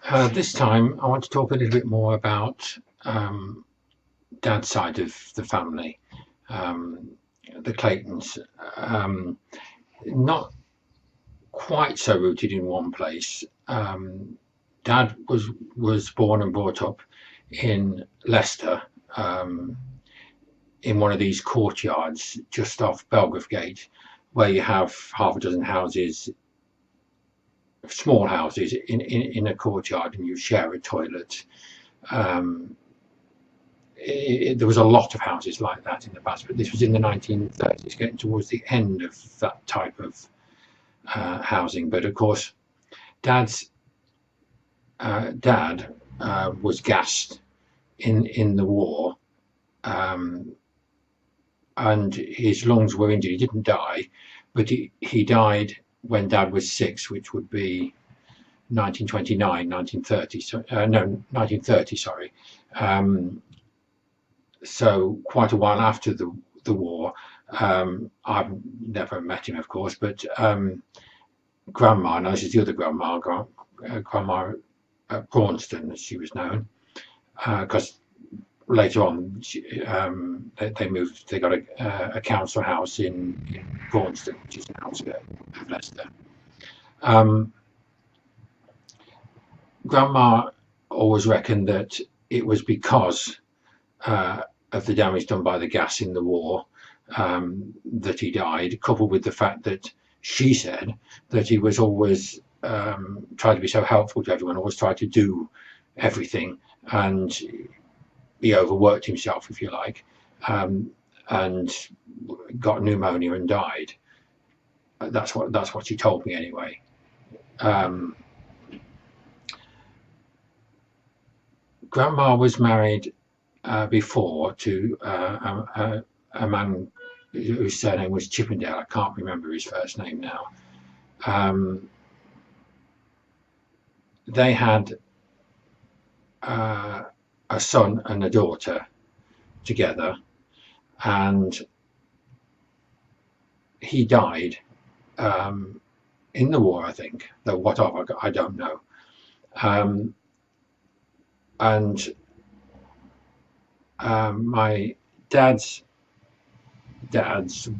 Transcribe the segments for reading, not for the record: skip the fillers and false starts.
This time I want to talk a little bit more about um, Dad's side of the family, um, the Claytons. Um, Not quite so rooted in one place. Dad was born and brought up in Leicester, um, in one of these courtyards just off Belgrave Gate, where you have half a dozen houses, small houses in a courtyard, and you share a toilet. Um, there was a lot of houses like that in the past, but this was in the 1930s, getting towards the end of that type of housing. But of course, Dad's dad was gassed in the war, um, and his lungs were injured. He didn't die, but he died when Dad was 6, which would be 1929, 1930. So, no, 1930. Sorry. So quite a while after the war. I've never met him, of course, but Grandma, no, this is the other Grandma, Grandma Braunston, as she was known, because later on they moved. They got a council house in Braunston, which is an outskirt of Leicester. Um, Grandma always reckoned that it was because of the damage done by the gas in the war that he died, coupled with the fact that she said that he was always tried to be so helpful to everyone, always tried to do everything, and he overworked himself, if you like, and got pneumonia and died. That's what she told me anyway. Grandma was married before to a man whose surname was Chippendale. I can't remember his first name now. They had a son and a daughter together, and he died in the war, I think. Though what of, I don't know. And my dad's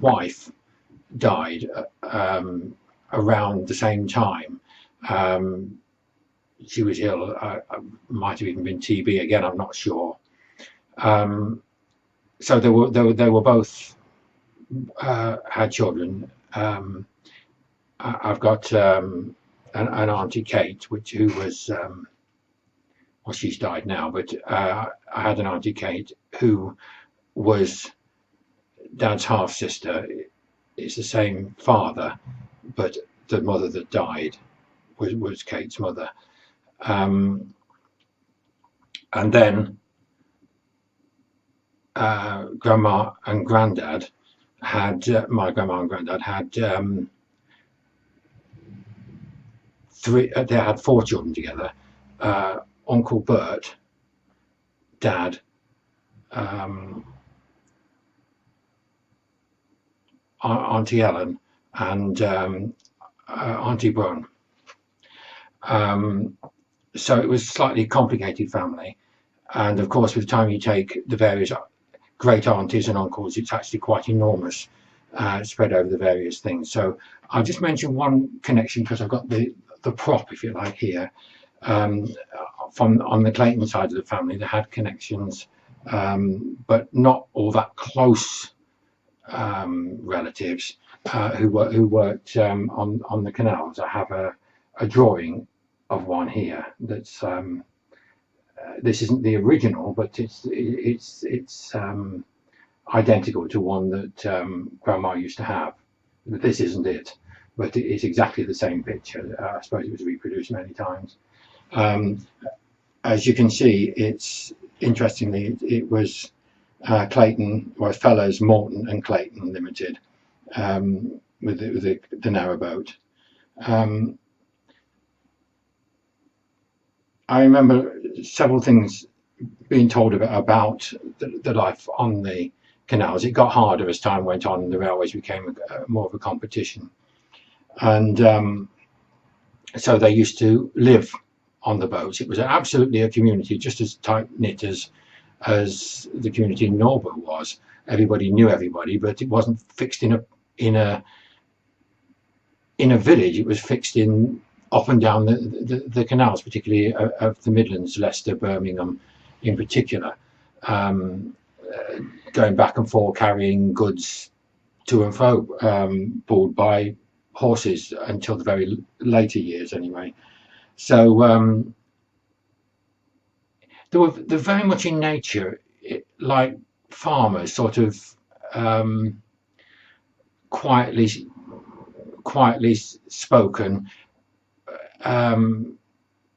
wife died around the same time. She was ill. Might have even been TB again. I'm not sure. So they were both had children. I've got an auntie Kate, who was well, she's died now, but I had an auntie Kate who was Dad's half sister. It's the same father, but the mother that died was Kate's mother. And then Grandma and Grandad had my grandma and Grandad had three. They had 4 children together. Uncle Bert, Dad, Auntie Ellen, and Auntie Brun. So it was a slightly complicated family, and of course, by the time you take the various great aunties and uncles, it's actually quite enormous, spread over the various things. So I'll just mention one connection because I've got the prop, if you like, here. From on the Clayton side of the family, they had connections, but not all that close relatives who worked on the canals. I have a drawing of one here. That's this isn't the original, but it's identical to one that Grandma used to have. But this isn't it, but it's exactly the same picture. I suppose it was reproduced many times. As you can see, it's interestingly it was Clayton, or Fellows Morton and Clayton Limited, with the narrowboat. I remember several things being told about the life on the canals. It got harder as time went on, and the railways became more of a competition. And so they used to live on the boats. It was absolutely a community, just as tight knit as the community in Norwood was. Everybody knew everybody, but it wasn't fixed in a village. It was fixed in up and down the canals, particularly of the Midlands, Leicester, Birmingham, in particular, going back and forth, carrying goods to and fro, pulled by horses until the very later years, anyway. So they're very much in nature, like farmers, sort of quietly spoken,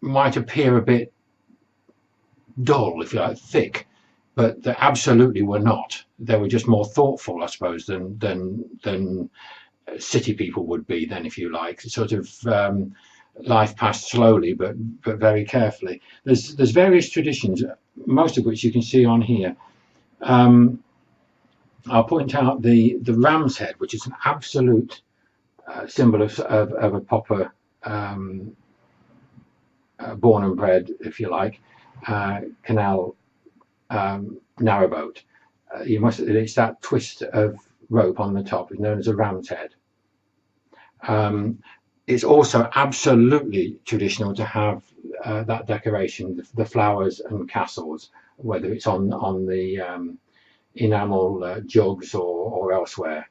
might appear a bit dull, if you like, thick, but they absolutely were not. They were just more thoughtful, I suppose, than city people would be then, if you like. Sort of life passed slowly, but very carefully. There's various traditions, most of which you can see on here. I'll point out the ram's head, which is an absolute symbol of a proper born and bred, if you like, canal narrowboat. It's that twist of rope on the top is known as a ram's head. It's also absolutely traditional to have that decoration, the flowers and castles, whether it's on the enamel jugs or elsewhere.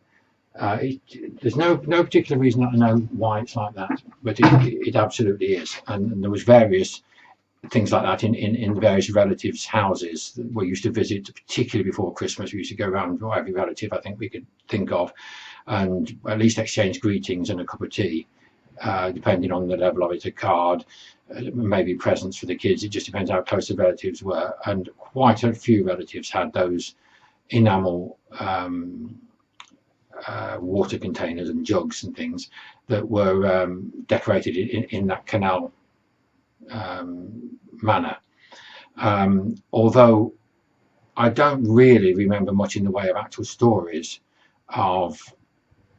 There's no particular reason I know why it's like that, but it absolutely is. And there was various things like that in the various relatives' houses that we used to visit, particularly before Christmas. We used to go around to every relative I think we could think of, and at least exchange greetings and a cup of tea, depending on the level of it, a card, maybe presents for the kids. It just depends how close the relatives were, and quite a few relatives had those enamel water containers and jugs and things that were decorated in that canal manner. Although I don't really remember much in the way of actual stories of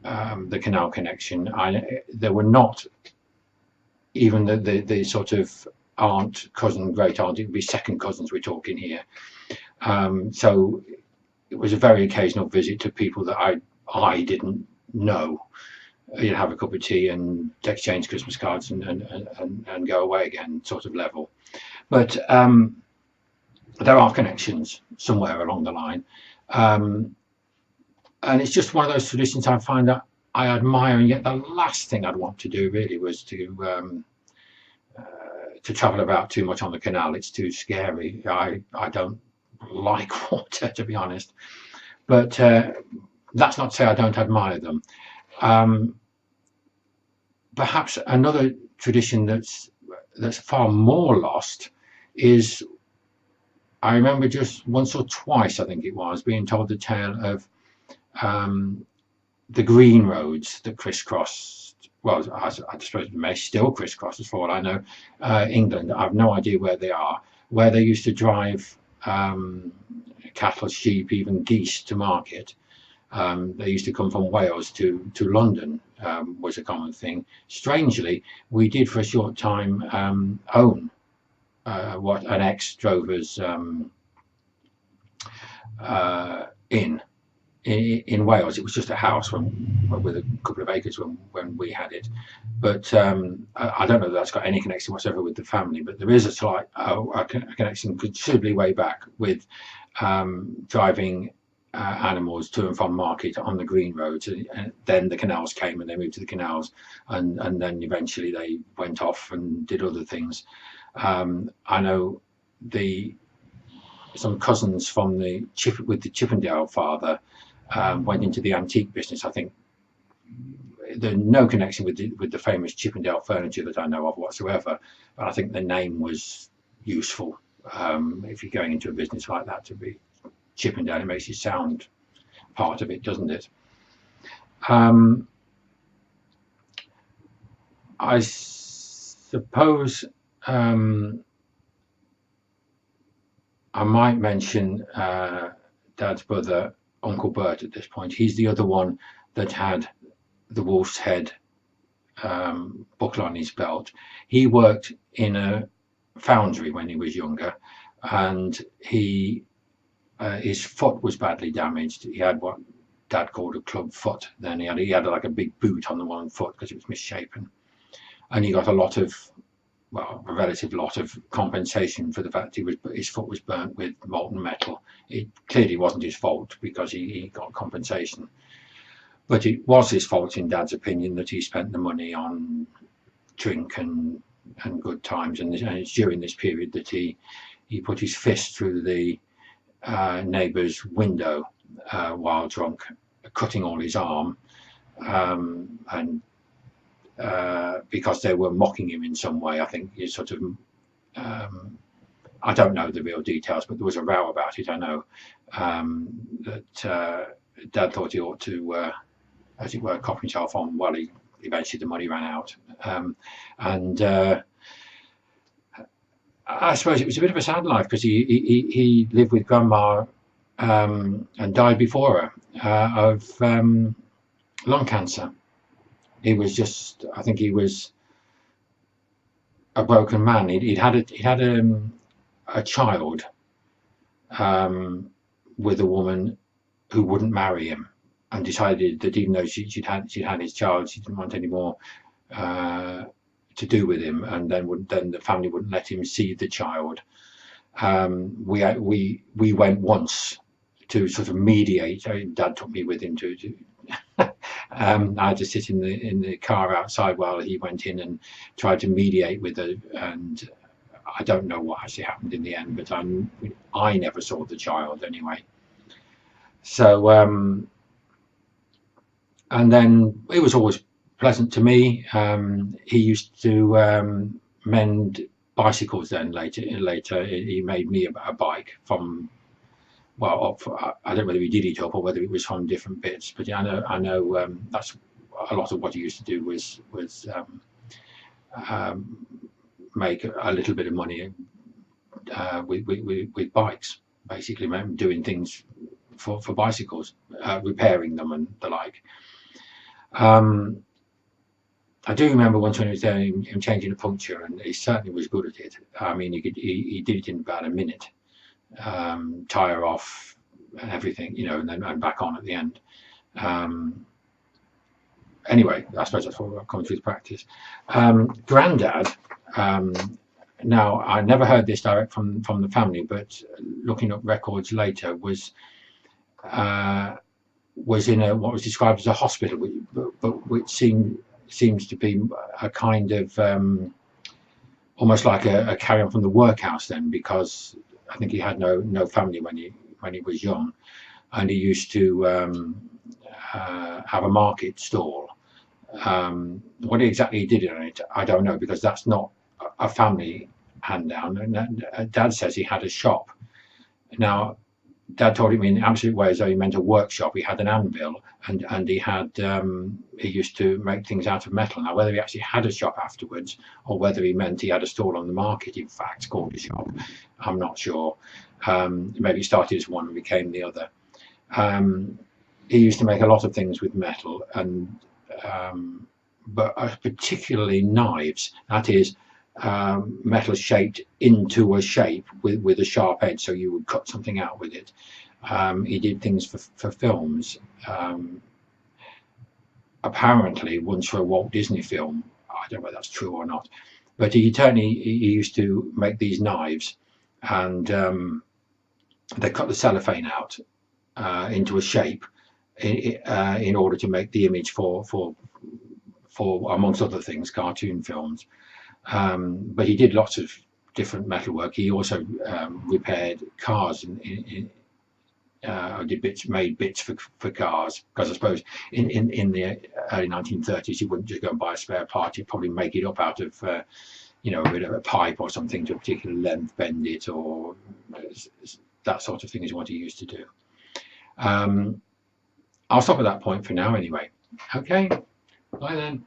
the canal connection. There were not even the sort of aunt, cousin, great aunt. It would be second cousins we're talking here. So it was a very occasional visit to people that I didn't know. You'd have a cup of tea and exchange Christmas cards and go away again, sort of level. But there are connections somewhere along the line, and it's just one of those traditions I find that I admire. And yet, the last thing I'd want to do really was to travel about too much on the canal. It's too scary. I don't like water, to be honest. But that's not to say I don't admire them. Perhaps another tradition that's far more lost is, I remember just once or twice, I think it was, being told the tale of the green roads that crisscrossed, well, I suppose may still crisscross, as for all I know, England. I have no idea where they are, where they used to drive cattle, sheep, even geese to market. They used to come from Wales to London, was a common thing. Strangely, we did for a short time own what an ex drove us in Wales. It was just a house with a couple of acres when we had it. But I don't know that that's got any connection whatsoever with the family, but there is a slight a connection considerably way back with driving animals to and from market on the green roads, and then the canals came and they moved to the canals, and then eventually they went off and did other things. I know some cousins from with the Chippendale father went into the antique business. I think there's no connection with the famous Chippendale furniture that I know of whatsoever, but I think the name was useful if you're going into a business like that, to be Chippendale. It makes you sound part of it, doesn't it? I suppose I might mention Dad's brother, Uncle Bert, at this point. He's the other one that had the wolf's head buckle on his belt. He worked in a foundry when he was younger, and his foot was badly damaged. He had what Dad called a club foot. Then he had like a big boot on the one foot because it was misshapen, and he got a lot of, well, a relative lot of compensation for the fact his foot was burnt with molten metal. It clearly wasn't his fault because he got compensation, but it was his fault in Dad's opinion that he spent the money on drink and good times, and it's during this period that he put his fist through the neighbour's window while drunk, cutting all his arm, and because they were mocking him in some way. I think he sort of, I don't know the real details, but there was a row about it. I know that Dad thought he ought to, as it were, cop himself on. Well, eventually the money ran out, and I suppose it was a bit of a sad life because he lived with Grandma and died before her of lung cancer. He was just, I think he was a broken man. He'd had a child with a woman who wouldn't marry him, and decided that even though she'd had his child, she didn't want any more to do with him, and then the family wouldn't let him see the child. We went once to sort of mediate. Dad took me with him to I had to sit in the car outside while he went in and tried to mediate with her, and I don't know what actually happened in the end, but I never saw the child anyway. So and then it was always pleasant to me. He used to mend bicycles. Then later he made me a bike from, well, I don't know whether he did it up or whether it was from different bits, but I know that's a lot of what he used to do was make a little bit of money with bikes, basically doing things for bicycles, repairing them and the like. I do remember once when he was there, him changing a puncture, and he certainly was good at it. I mean, he did it in about a minute, tire off and everything, you know, and then back on at the end. Anyway, I suppose that's what we're coming through the practice. Grandad, now I never heard this direct from the family, but looking up records later, was in what was described as a hospital, but which seems to be a kind of almost like a carry on from the workhouse then, because I think he had no family when he was young, and he used to have a market stall. What exactly he did in it, I don't know, because that's not a family hand down. And Dad says he had a shop. Now, Dad told him in absolute way as though he meant a workshop. He had an anvil, and he had he used to make things out of metal. Now, whether he actually had a shop afterwards or whether he meant he had a stall on the market, in fact, called a shop, I'm not sure. Maybe it started as one and became the other. He used to make a lot of things with metal, and but particularly knives. That is, metal shaped into a shape with a sharp edge, so you would cut something out with it. He did things for films. Apparently once for a Walt Disney film, I don't know whether that's true or not, but he used to make these knives, and they cut the cellophane out into a shape in order to make the image for amongst other things, cartoon films. But he did lots of different metalwork. He also repaired cars made bits for cars, because I suppose in the early 1930s you wouldn't just go and buy a spare part. You'd probably make it up out of you know, a bit of a pipe or something to a particular length, bend it, or that sort of thing is what he used to do. I'll stop at that point for now anyway. Okay, bye then.